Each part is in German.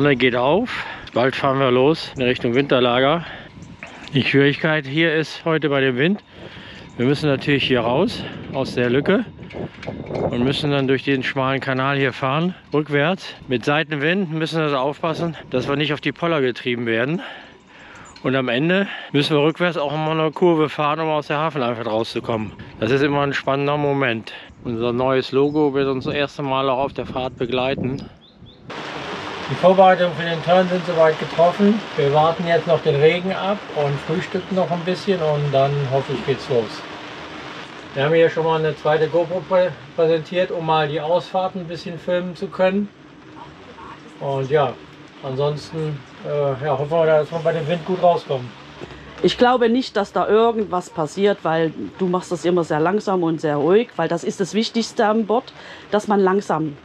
Sonne geht auf. Bald fahren wir los in Richtung Winterlager. Die Schwierigkeit hier ist heute bei dem Wind, wir müssen natürlich hier raus aus der Lücke und müssen dann durch den schmalen Kanal hier fahren, rückwärts. Mit Seitenwind müssen wir also aufpassen, dass wir nicht auf die Poller getrieben werden. Und am Ende müssen wir rückwärts auch mal eine Kurve fahren, um aus der Hafeneinfahrt rauszukommen. Das ist immer ein spannender Moment. Unser neues Logo wird uns das erste Mal auch auf der Fahrt begleiten. Die Vorbereitungen für den Turn sind soweit getroffen. Wir warten jetzt noch den Regen ab und frühstücken noch ein bisschen und dann hoffe ich geht's los. Wir haben hier schon mal eine zweite GoPro präsentiert, um mal die Ausfahrt ein bisschen filmen zu können. Und ja, ansonsten ja, hoffen wir, dass wir bei dem Wind gut rauskommen. Ich glaube nicht, dass da irgendwas passiert, weil du machst das immer sehr langsam und sehr ruhig, weil das ist das Wichtigste an Bord, dass man langsam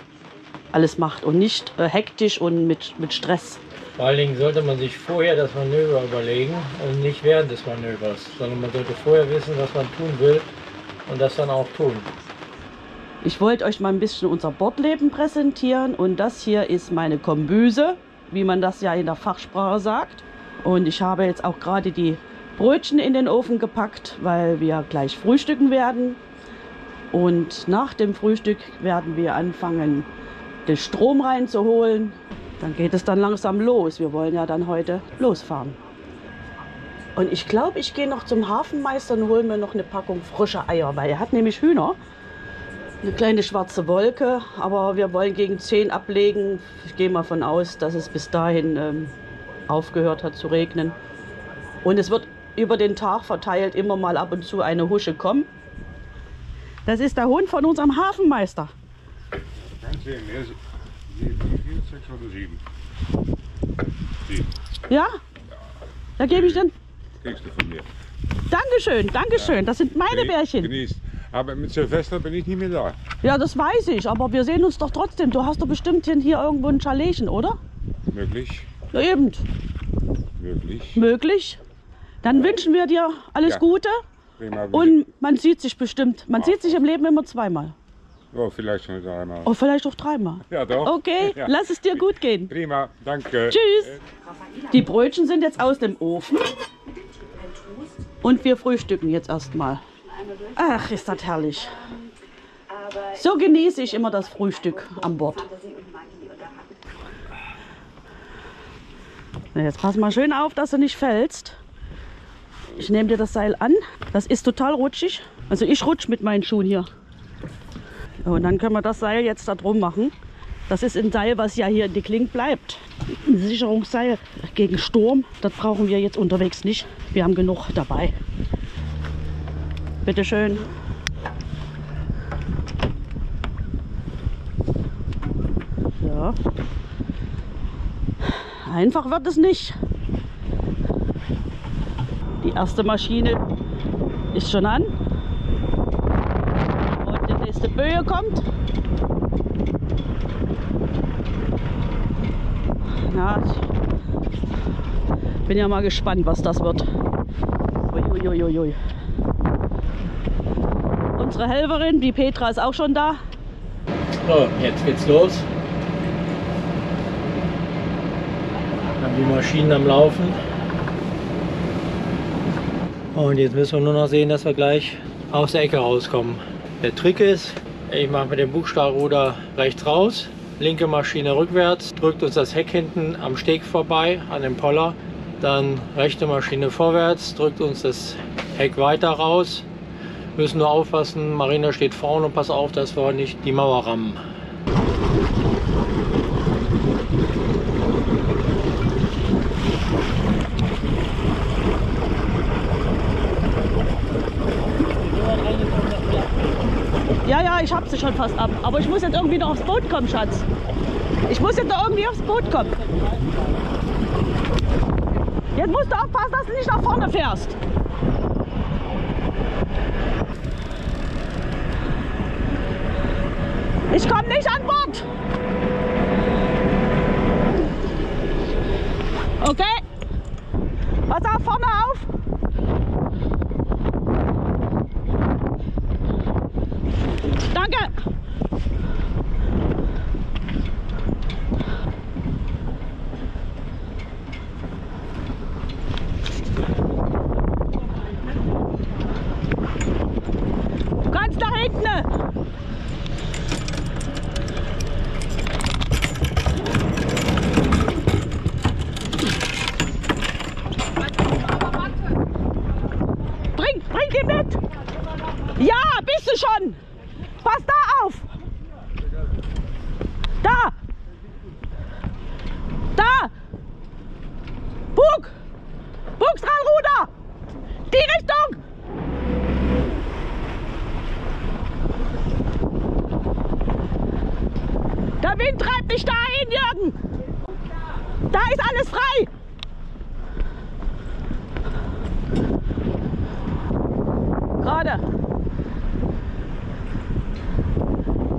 alles macht und nicht hektisch und mit Stress. Vor allen Dingen sollte man sich vorher das Manöver überlegen und nicht während des Manövers, sondern man sollte vorher wissen, was man tun will und das dann auch tun. Ich wollte euch mal ein bisschen unser Bordleben präsentieren und das hier ist meine Kombüse, wie man das ja in der Fachsprache sagt. Und ich habe jetzt auch gerade die Brötchen in den Ofen gepackt, weil wir gleich frühstücken werden. Und nach dem Frühstück werden wir anfangen, den Strom reinzuholen. Dann geht es dann langsam los. Wir wollen ja dann heute losfahren. Und ich glaube, ich gehe noch zum Hafenmeister und hole mir noch eine Packung frischer Eier, weil er hat nämlich Hühner. Eine kleine schwarze Wolke, aber wir wollen gegen 10 ablegen. Ich gehe mal von aus, dass es bis dahin aufgehört hat zu regnen. Und es wird über den Tag verteilt immer mal ab und zu eine Husche kommen. Das ist der Hund von unserem Hafenmeister. Ganz sehen, 4, 6 oder 7. 7. Ja? Da gebe ich dann. Kriegst du von mir. Dankeschön, Dankeschön. Das sind meine Bärchen. Genießt. Aber mit Silvester bin ich nicht mehr da. Ja, das weiß ich, aber wir sehen uns doch trotzdem. Du hast doch bestimmt hier irgendwo ein Chaletchen, oder? Möglich. Ja, eben. Möglich. Möglich. Dann wünschen wir dir alles Gute. Prima. Und man sieht sich bestimmt. Man sieht sich im Leben immer zweimal. Oh, vielleicht schon dreimal. Oh, vielleicht auch dreimal. Ja, doch. Okay, Ja. lass es dir gut gehen. Prima, danke. Tschüss. Die Brötchen sind jetzt aus dem Ofen. Und wir frühstücken jetzt erstmal. Ach, ist das herrlich. So genieße ich immer das Frühstück an Bord. Jetzt pass mal schön auf, dass du nicht fällst. Ich nehme dir das Seil an. Das ist total rutschig. Also ich rutsche mit meinen Schuhen hier. Und dann können wir das Seil jetzt da drum machen. Das ist ein Seil, was ja hier in die Klinge bleibt. Ein Sicherungsseil gegen Sturm. Das brauchen wir jetzt unterwegs nicht. Wir haben genug dabei. Bitte schön. Ja. Einfach wird es nicht. Die erste Maschine ist schon an. Und die nächste Böe kommt. Na, ich bin ja mal gespannt, was das wird. Uiuiuiui. Unsere Helferin, die Petra, ist auch schon da. So, jetzt geht's los. Wir haben die Maschinen am Laufen. Und jetzt müssen wir nur noch sehen, dass wir gleich aus der Ecke rauskommen. Der Trick ist, ich mache mit dem Bugstahlruder rechts raus, linke Maschine rückwärts, drückt uns das Heck hinten am Steg vorbei, an dem Poller. Dann rechte Maschine vorwärts, drückt uns das Heck weiter raus. Müssen nur aufpassen, Marina steht vorne und pass auf, dass wir nicht die Mauer rammen. Ja, ja, ich hab sie schon fast ab. Aber ich muss jetzt irgendwie noch aufs Boot kommen, Schatz. Ich muss jetzt noch irgendwie aufs Boot kommen. Jetzt musst du aufpassen, dass du nicht nach vorne fährst. Ich komme nicht an Bord. Okay. Pass auf, vorne auf. Danke. Ja, bist du schon? Pass da auf! Da! Da! Bug! Bugstrahlruder! Die Richtung! Der Wind treibt mich dahin, Jürgen! Da ist alles frei! Gerade!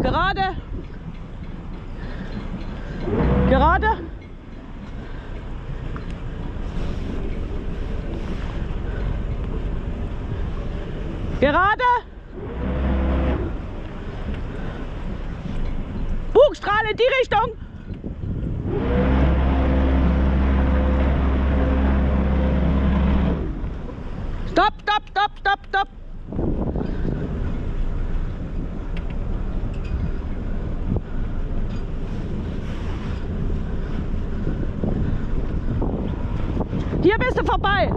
Gerade! Gerade! Gerade! Bugstrahl in die Richtung! Stopp, stopp, stopp, stopp, stopp! Hier bist du vorbei!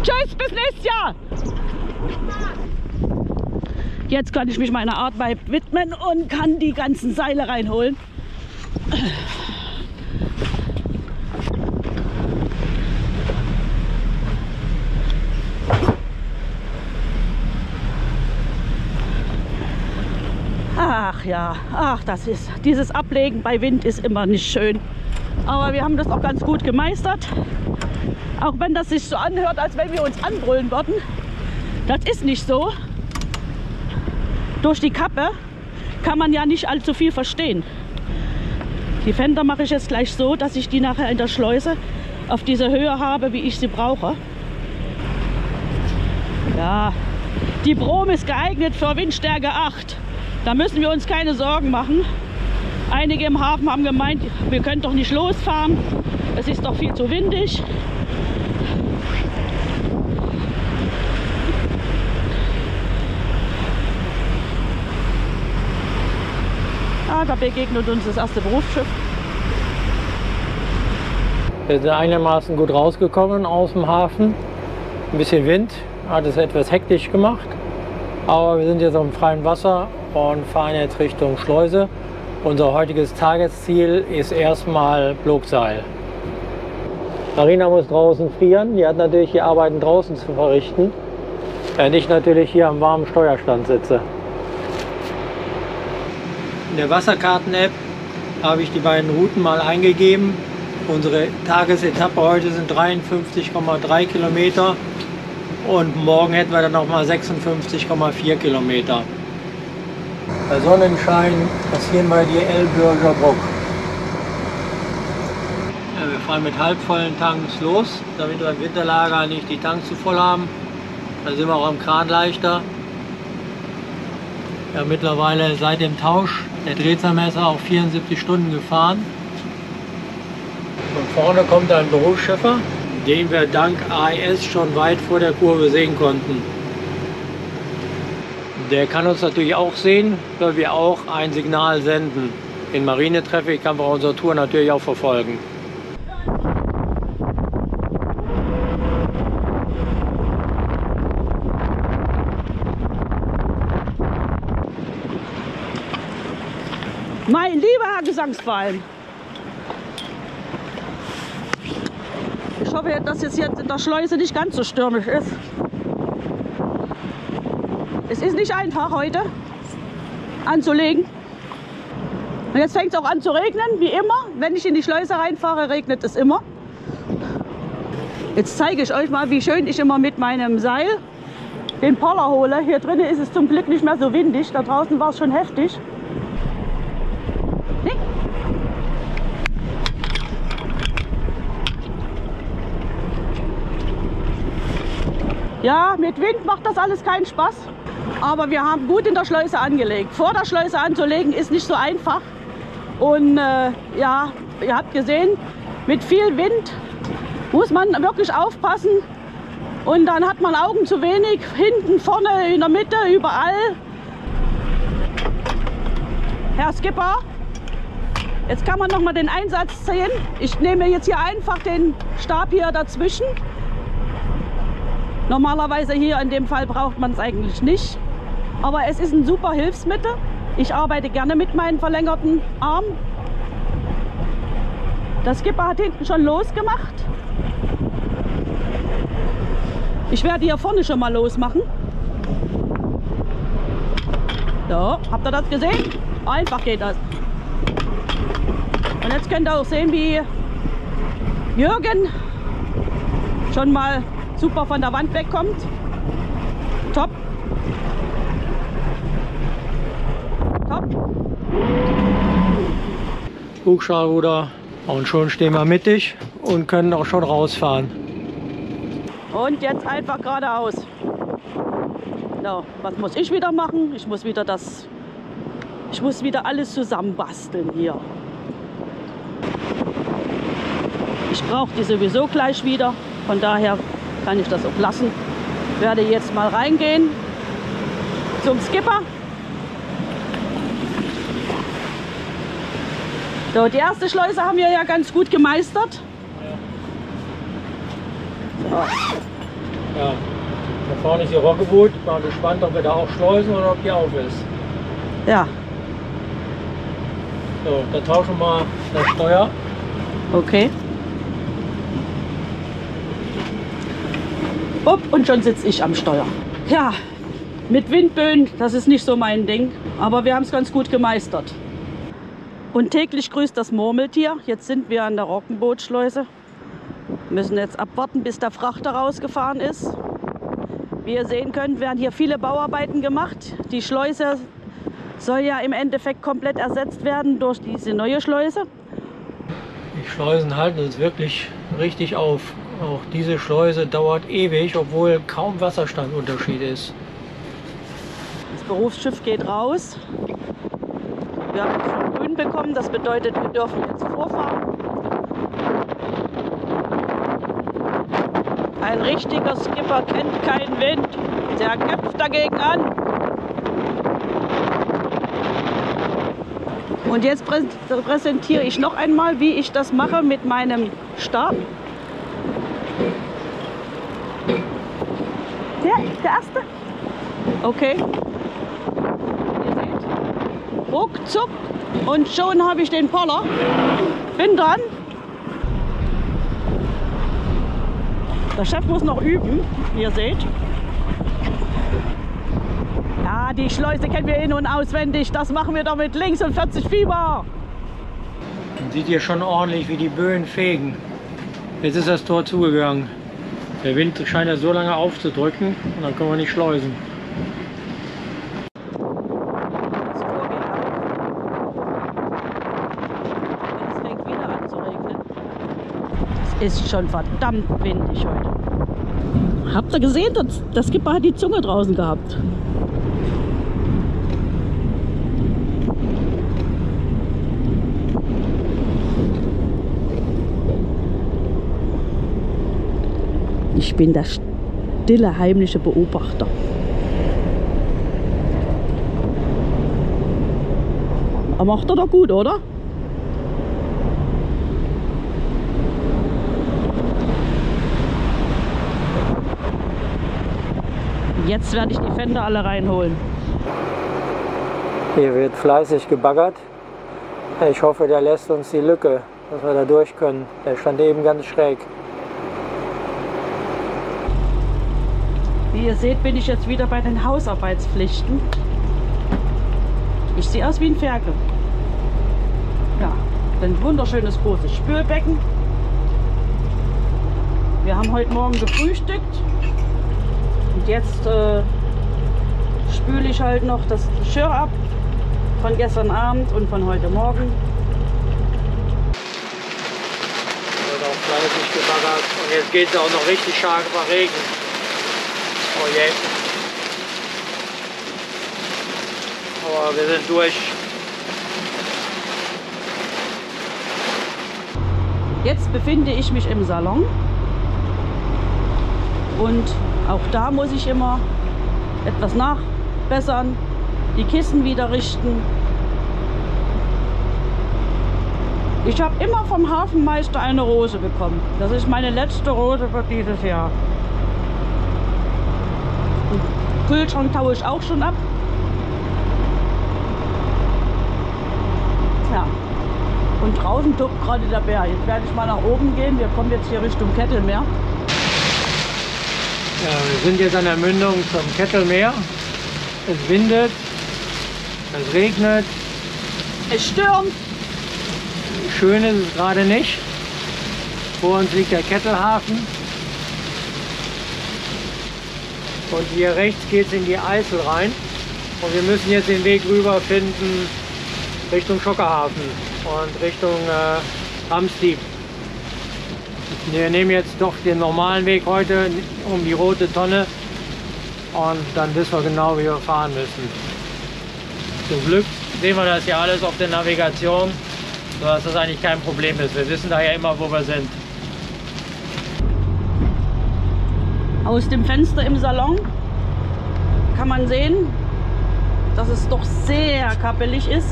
Tschüss, bis nächstes Jahr! Jetzt kann ich mich meiner Arbeit widmen und kann die ganzen Seile reinholen. Ach ja, ach, dieses Ablegen bei Wind ist immer nicht schön. Aber wir haben das auch ganz gut gemeistert. Auch wenn das sich so anhört, als wenn wir uns anbrüllen würden. Das ist nicht so. Durch die Kappe kann man ja nicht allzu viel verstehen. Die Fender mache ich jetzt gleich so, dass ich die nachher in der Schleuse auf diese Höhe habe, wie ich sie brauche. Ja, die Brom ist geeignet für Windstärke 8. Da müssen wir uns keine Sorgen machen. Einige im Hafen haben gemeint, wir können doch nicht losfahren. Es ist doch viel zu windig. Ah, da begegnet uns das erste Berufsschiff. Wir sind einigermaßen gut rausgekommen aus dem Hafen. Ein bisschen Wind hat es etwas hektisch gemacht. Aber wir sind jetzt auf dem freien Wasser und fahren jetzt Richtung Schleuse. Unser heutiges Tagesziel ist erstmal Blokseil. Marina muss draußen frieren. Die hat natürlich die Arbeiten draußen zu verrichten, während ich natürlich hier am warmen Steuerstand sitze. In der Wasserkarten-App habe ich die beiden Routen mal eingegeben. Unsere Tagesetappe heute sind 53,3 Kilometer und morgen hätten wir dann noch mal 56,4 Kilometer. Bei Sonnenschein passieren wir die Elbürger Bruck. Ja, wir fahren mit halbvollen Tanks los, damit wir im Winterlager nicht die Tanks zu voll haben. Dann sind wir auch am Kran leichter. Ja, mittlerweile seit dem Tausch der Drehzahlmesser auf 74 Stunden gefahren. Von vorne kommt ein Berufsschiffer, den wir dank AIS schon weit vor der Kurve sehen konnten. Der kann uns natürlich auch sehen, weil wir auch ein Signal senden. Den Marinetraffic kann man auf unserer Tour natürlich auch verfolgen. Mein lieber Herr Gesangsverein, ich hoffe, dass es jetzt in der Schleuse nicht ganz so stürmisch ist. Es ist nicht einfach heute anzulegen. Und jetzt fängt es auch an zu regnen, wie immer. Wenn ich in die Schleuse reinfahre, regnet es immer. Jetzt zeige ich euch mal, wie schön ich immer mit meinem Seil den Poller hole. Hier drinnen ist es zum Glück nicht mehr so windig. Da draußen war es schon heftig. Ja, mit Wind macht das alles keinen Spaß. Aber wir haben gut in der Schleuse angelegt. Vor der Schleuse anzulegen ist nicht so einfach. Und ja, ihr habt gesehen, mit viel Wind muss man wirklich aufpassen. Und dann hat man Augen zu wenig, hinten, vorne, in der Mitte, überall. Herr Skipper, jetzt kann man noch mal den Einsatz sehen. Ich nehme jetzt hier einfach den Stab hier dazwischen. Normalerweise hier in dem Fall braucht man es eigentlich nicht. Aber es ist ein super Hilfsmittel. Ich arbeite gerne mit meinem verlängerten Arm. Der Skipper hat hinten schon losgemacht. Ich werde hier vorne schon mal losmachen. So, habt ihr das gesehen? Einfach geht das. Und jetzt könnt ihr auch sehen, wie Jürgen schon mal super von der Wand wegkommt. Top. Top. Bugstrahlruder. Und schon stehen wir mittig und können auch schon rausfahren. Und jetzt einfach geradeaus. So, was muss ich wieder machen? Ich muss wieder alles zusammenbasteln hier. Ich brauche die sowieso gleich wieder. Von daher kann ich das auch lassen. Ich werde jetzt mal reingehen zum Skipper. So, die erste Schleuse haben wir ja ganz gut gemeistert. So. Ja, da vorne ist die Rockeboot. Ich bin gespannt, ob wir da auch schleusen oder ob die auf ist. Ja, So, da tauschen wir das Steuer. okay. Upp, und schon sitze ich am Steuer. Ja, mit Windböen, das ist nicht so mein Ding. Aber wir haben es ganz gut gemeistert. Und täglich grüßt das Murmeltier. Jetzt sind wir an der Roggenbootschleuse. Müssen jetzt abwarten, bis der Frachter rausgefahren ist. Wie ihr sehen könnt, werden hier viele Bauarbeiten gemacht. Die Schleuse soll ja im Endeffekt komplett ersetzt werden durch diese neue Schleuse. Die Schleusen halten uns wirklich richtig auf. Auch diese Schleuse dauert ewig, obwohl kaum Wasserstandunterschied ist. Das Berufsschiff geht raus. Wir haben schon grün bekommen, das bedeutet, wir dürfen jetzt vorfahren. Ein richtiger Skipper kennt keinen Wind. Der kämpft dagegen an. Und jetzt präsentiere ich noch einmal, wie ich das mache mit meinem Stab. Der erste? Okay. Ihr seht, ruckzuck und schon habe ich den Poller. Bin dran. Der Chef muss noch üben, wie ihr seht. Ja, die Schleuse kennen wir in- und auswendig. Das machen wir doch mit links und 40 Fieber. Man sieht hier schon ordentlich, wie die Böen fegen. Jetzt ist das Tor zugegangen. Der Wind scheint ja so lange aufzudrücken und dann können wir nicht schleusen. Das Tor geht auf. Es fängt wieder an zu regnen. Es ist schon verdammt windig heute. Habt ihr gesehen, der Skipper hat die Zunge draußen gehabt. Ich bin der stille, heimliche Beobachter. Aber macht er doch gut, oder? Jetzt werde ich die Fender alle reinholen. Hier wird fleißig gebaggert. Ich hoffe, der lässt uns die Lücke, dass wir da durch können. Der stand eben ganz schräg. Wie ihr seht, bin ich jetzt wieder bei den Hausarbeitspflichten. Ich sehe aus wie ein Ferkel. Ja, ein wunderschönes großes Spülbecken. Wir haben heute Morgen gefrühstückt. Und jetzt spüle ich halt noch das Geschirr ab von gestern Abend und von heute Morgen. Wird auch fleißig gebaggert. Und jetzt geht es auch noch richtig stark über Regen. Oh je. Aber wir sind durch. Jetzt befinde ich mich im Salon. Und auch da muss ich immer etwas nachbessern, die Kissen wieder richten. Ich habe immer vom Hafenmeister eine Rose bekommen. Das ist meine letzte Rose für dieses Jahr. Kühlschrank taue ich auch schon ab. Ja. Und draußen tobt gerade der Bär. Jetzt werde ich mal nach oben gehen. Wir kommen jetzt hier Richtung Kettelmeer. Ja, wir sind jetzt an der Mündung zum Kettelmeer. Es windet, es regnet. Es stürmt. Schön ist es gerade nicht. Vor uns liegt der Kettelhafen. Und hier rechts geht es in die Eisel rein. Und wir müssen jetzt den Weg rüber finden Richtung Schockerhafen und Richtung Ramstieb. Wir nehmen jetzt doch den normalen Weg heute um die rote Tonne und dann wissen wir genau, wie wir fahren müssen. Zum Glück sehen wir das ja alles auf der Navigation, sodass das eigentlich kein Problem ist. Wir wissen daher immer, wo wir sind. Aus dem Fenster im Salon kann man sehen, dass es doch sehr kappelig ist.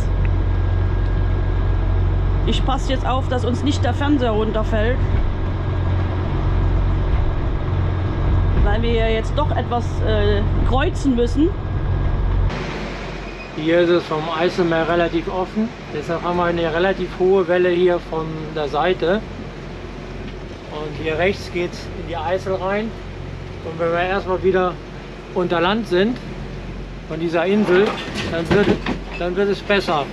Ich passe jetzt auf, dass uns nicht der Fernseher runterfällt, weil wir ja jetzt doch etwas kreuzen müssen. Hier ist es vom Eiselmeer relativ offen, deshalb haben wir eine relativ hohe Welle hier von der Seite. Und hier rechts geht es in die Eisel rein. Und wenn wir erstmal wieder unter Land sind, von dieser Insel, dann wird es besser.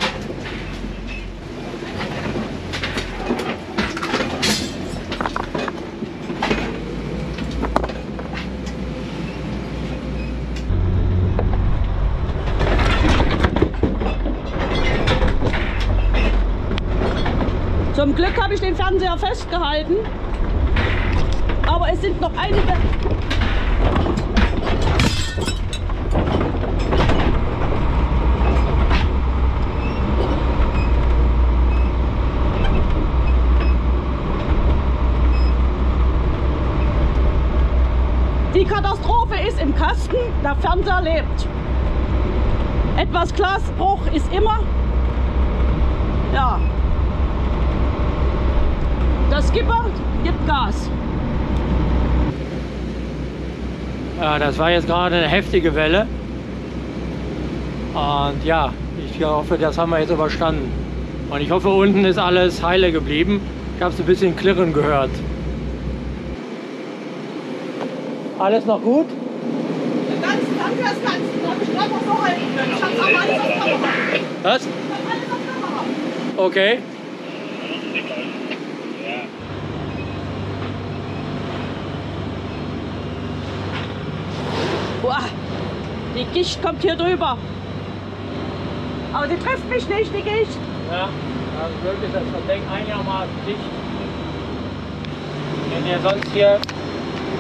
Zum Glück habe ich den Fernseher festgehalten, aber es sind noch einige. Die Katastrophe ist im Kasten, der Fernseher lebt. Etwas Glasbruch ist immer. Ja. Der Skipper gibt Gas. Ja, das war jetzt gerade eine heftige Welle. Und ja, ich hoffe, das haben wir jetzt überstanden. Und ich hoffe, unten ist alles heile geblieben. Ich habe es ein bisschen klirren gehört. Alles noch gut? Ganz, danke, das Ganze. Da habe ich gerade noch vorhalten können. Ich habe auch alles auf Kamera. Was? Ich habe alles auf Kamera. Okay. Boah, die Gischt kommt hier drüber. Aber sie trifft mich nicht, die Gischt. Ja, also wirklich ist das Verdeck einigermaßen dicht. Wenn ihr sonst hier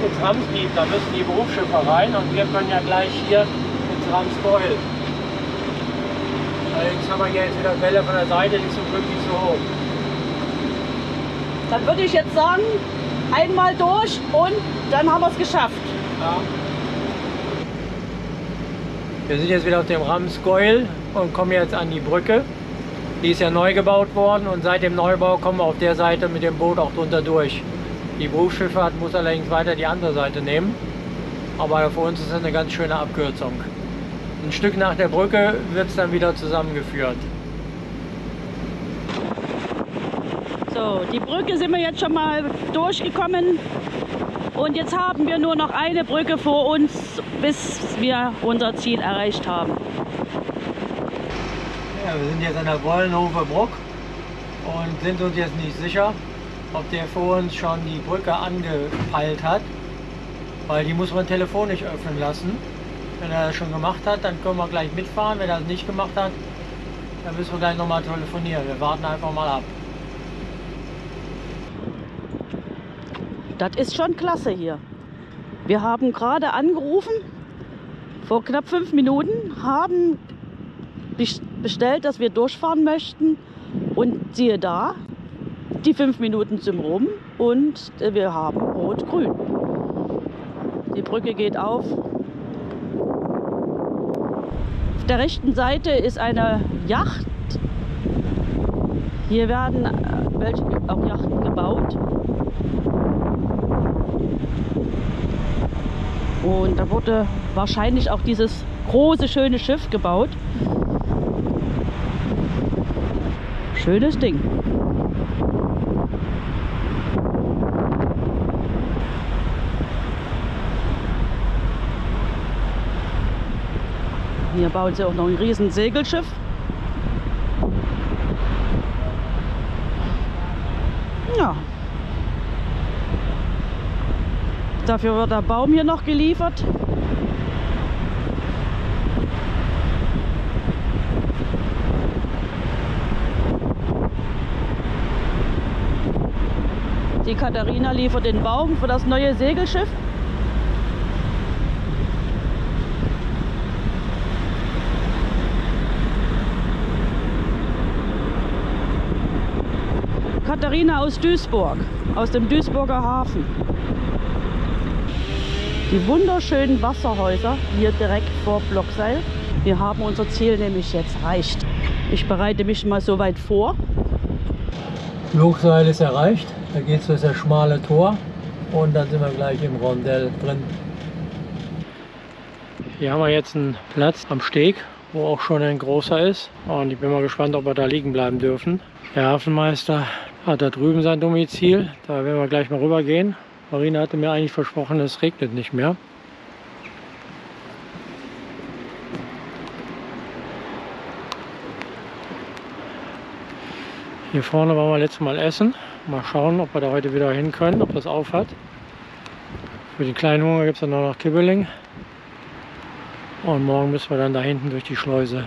ins Ramstieb, da müssen die Berufsschiffe rein und wir können ja gleich hier ins Ramsbeul. Allerdings haben wir hier jetzt wieder Welle von der Seite, die ist zum Glück nicht so hoch. Dann würde ich jetzt sagen, einmal durch und dann haben wir es geschafft. Ja. Wir sind jetzt wieder auf dem Ramsbeul und kommen jetzt an die Brücke. Die ist ja neu gebaut worden und seit dem Neubau kommen wir auf der Seite mit dem Boot auch drunter durch. Die Berufsschifffahrt muss allerdings weiter die andere Seite nehmen, aber für uns ist das eine ganz schöne Abkürzung. Ein Stück nach der Brücke wird es dann wieder zusammengeführt. So, die Brücke sind wir jetzt schon mal durchgekommen und jetzt haben wir nur noch eine Brücke vor uns, bis wir unser Ziel erreicht haben. Ja, wir sind jetzt an der Wollenhofer Bruck und sind uns jetzt nicht sicher, ob der vor uns schon die Brücke angepeilt hat, weil die muss man telefonisch öffnen lassen. Wenn er das schon gemacht hat, dann können wir gleich mitfahren. Wenn er das nicht gemacht hat, dann müssen wir gleich nochmal telefonieren. Wir warten einfach mal ab. Das ist schon klasse hier. Wir haben gerade angerufen, vor knapp 5 Minuten, haben bestellt, dass wir durchfahren möchten und siehe da, die 5 Minuten sind rum und wir haben Rot-Grün. Die Brücke geht auf. Auf der rechten Seite ist eine Yacht. Hier werden auch Yachten gebaut. Und da wurde wahrscheinlich auch dieses große, schöne Schiff gebaut. Schönes Ding. Hier bauen sie auch noch ein riesen Segelschiff. Ja. Dafür wird der Baum hier noch geliefert. Die Katharina liefert den Baum für das neue Segelschiff. Katharina aus Duisburg, aus dem Duisburger Hafen. Die wunderschönen Wasserhäuser hier direkt vor Blockseil. Wir haben unser Ziel nämlich jetzt erreicht. Ich bereite mich mal so weit vor. Blockseil ist erreicht. Da geht es durch das schmale Tor und dann sind wir gleich im Rondell drin. Hier haben wir jetzt einen Platz am Steg, wo auch schon ein großer ist. Und ich bin mal gespannt, ob wir da liegen bleiben dürfen. Der Hafenmeister hat da drüben sein Domizil. Da werden wir gleich mal rüber gehen. Marina hatte mir eigentlich versprochen, es regnet nicht mehr. Hier vorne waren wir letztes Mal essen. Mal schauen, ob wir da heute wieder hin können, ob das auf hat. Für den kleinen Hunger gibt es dann noch Kibbeling. Und morgen müssen wir dann da hinten durch die Schleuse.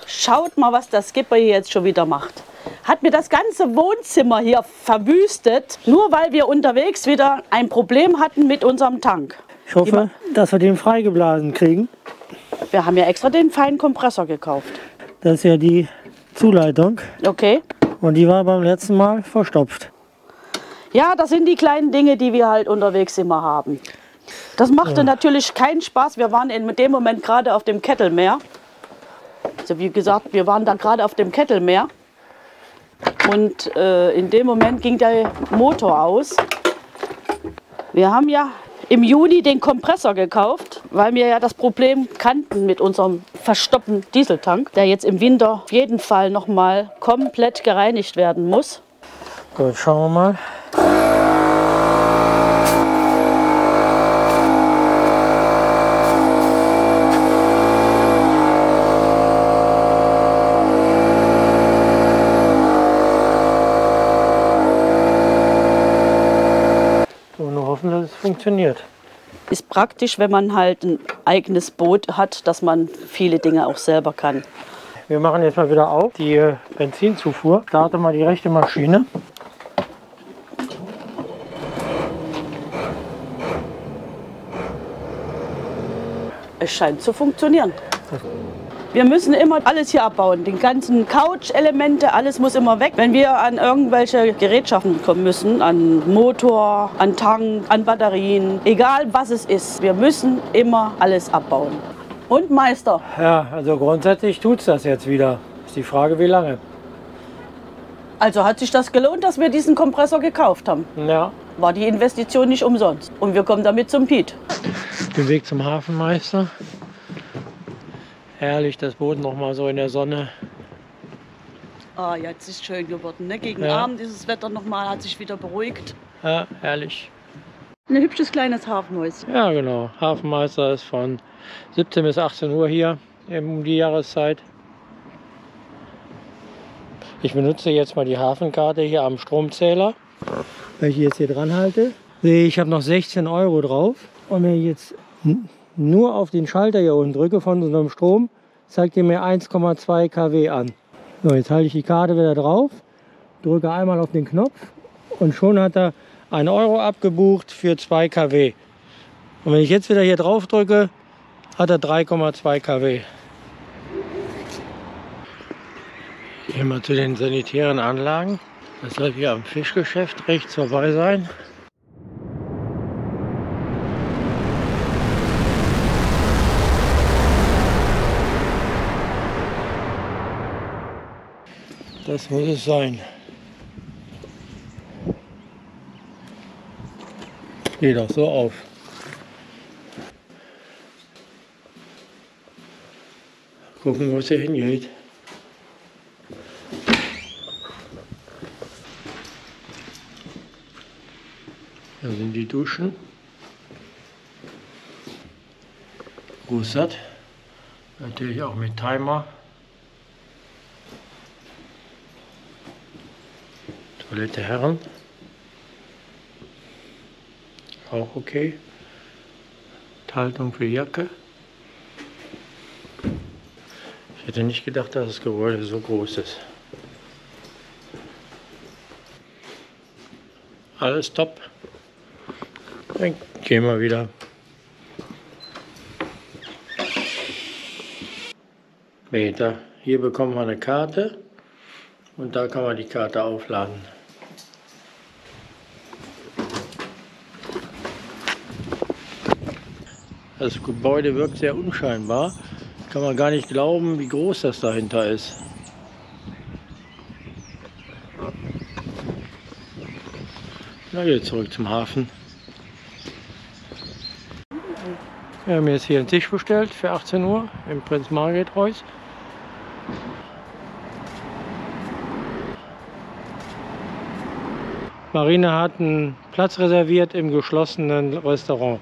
Schaut mal, was der Skipper hier jetzt schon wieder macht. Hat mir das ganze Wohnzimmer hier verwüstet, nur weil wir unterwegs wieder ein Problem hatten mit unserem Tank. Ich hoffe, dass wir den freigeblasen kriegen. Wir haben ja extra den feinen Kompressor gekauft. Das ist ja die Zuleitung. Okay. Und die war beim letzten Mal verstopft. Ja, das sind die kleinen Dinge, die wir halt unterwegs immer haben. Das machte natürlich keinen Spaß. Wir waren in dem Moment gerade auf dem Kettelmeer. Also wie gesagt, wir waren da gerade auf dem Kettelmeer. Und in dem Moment ging der Motor aus. Wir haben ja im Juni den Kompressor gekauft, weil wir ja das Problem kannten mit unserem verstopften Dieseltank, der jetzt im Winter auf jeden Fall noch mal komplett gereinigt werden muss. Gut, schauen wir mal. Hoffen, dass es funktioniert. Ist praktisch, wenn man halt ein eigenes Boot hat, dass man viele Dinge auch selber kann. Wir machen jetzt mal wieder auf die Benzinzufuhr. Starte mal die rechte Maschine. Es scheint zu funktionieren. Wir müssen immer alles hier abbauen, die ganzen Couch-Elemente, alles muss immer weg. Wenn wir an irgendwelche Gerätschaften kommen müssen, an Motor, an Tank, an Batterien, egal was es ist, wir müssen immer alles abbauen. Und Meister? Ja, also grundsätzlich tut es das jetzt wieder. Ist die Frage, wie lange. Also hat sich das gelohnt, dass wir diesen Kompressor gekauft haben? Ja. War die Investition nicht umsonst. Und wir kommen damit zum Piet. Den Weg zum Hafenmeister. Herrlich, das Boot noch mal so in der Sonne. Ah, jetzt ist schön geworden. Ne? Gegen Abend ist das Wetter noch mal, hat sich wieder beruhigt. Ja, herrlich. Ein hübsches kleines Hafenhäuschen. Ja, genau. Hafenmeister ist von 17 bis 18 Uhr hier um die Jahreszeit. Ich benutze jetzt mal die Hafenkarte hier am Stromzähler. Wenn ich jetzt hier dran halte, sehe ich, habe noch 16 € drauf. Und wenn ich jetzt nur auf den Schalter hier unten drücke von unserem Strom, zeigt er mir 1,2 kW an. So, jetzt halte ich die Karte wieder drauf, drücke einmal auf den Knopf und schon hat er 1 € abgebucht für 2 kW. Und wenn ich jetzt wieder hier drauf drücke, hat er 3,2 kW. Hier mal zu den sanitären Anlagen. Das soll hier am Fischgeschäft rechts vorbei sein. Das muss es sein. Geht auch so auf. Gucken, wo es hier hingeht. Hier sind die Duschen. Großsatt. Natürlich auch mit Timer. Toilette Herren. Auch okay. Haltung für Jacke. Ich hätte nicht gedacht, dass das Gebäude so groß ist. Alles top. Dann gehen wir wieder. Meter. Hier bekommt man eine Karte und da kann man die Karte aufladen. Das Gebäude wirkt sehr unscheinbar. Kann man gar nicht glauben, wie groß das dahinter ist. Na, wieder zurück zum Hafen. Wir haben jetzt hier einen Tisch bestellt für 18 Uhr im Prinz Margret Reuss. Marina hat einen Platz reserviert im geschlossenen Restaurant.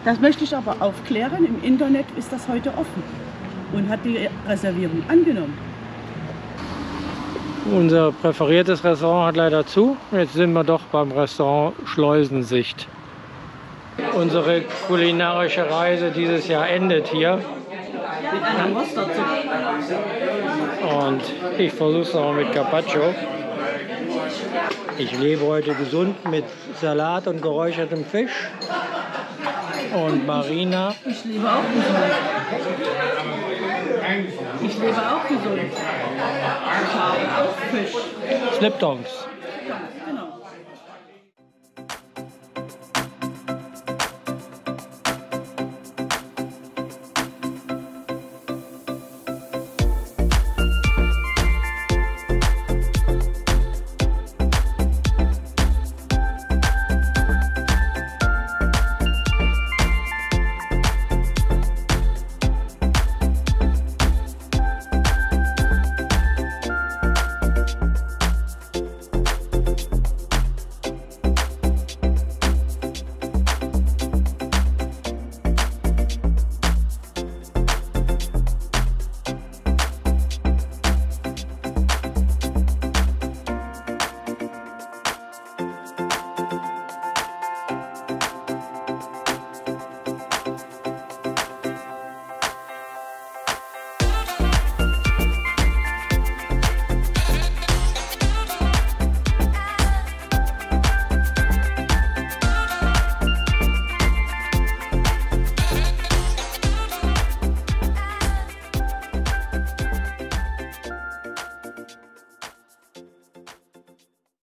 Das möchte ich aber aufklären. Im Internet ist das heute offen und hat die Reservierung angenommen. Unser präferiertes Restaurant hat leider zu. Jetzt sind wir doch beim Restaurant Schleusensicht. Unsere kulinarische Reise dieses Jahr endet hier. Mit einer Mosterdsuppe. Und ich versuche es noch mit Carpaccio. Ich lebe heute gesund mit Salat und geräuchertem Fisch. Und Marina. Ich lebe auch gesund. Ich lebe auch gesund. Ich habe auch Fisch. Sliptongs. Genau.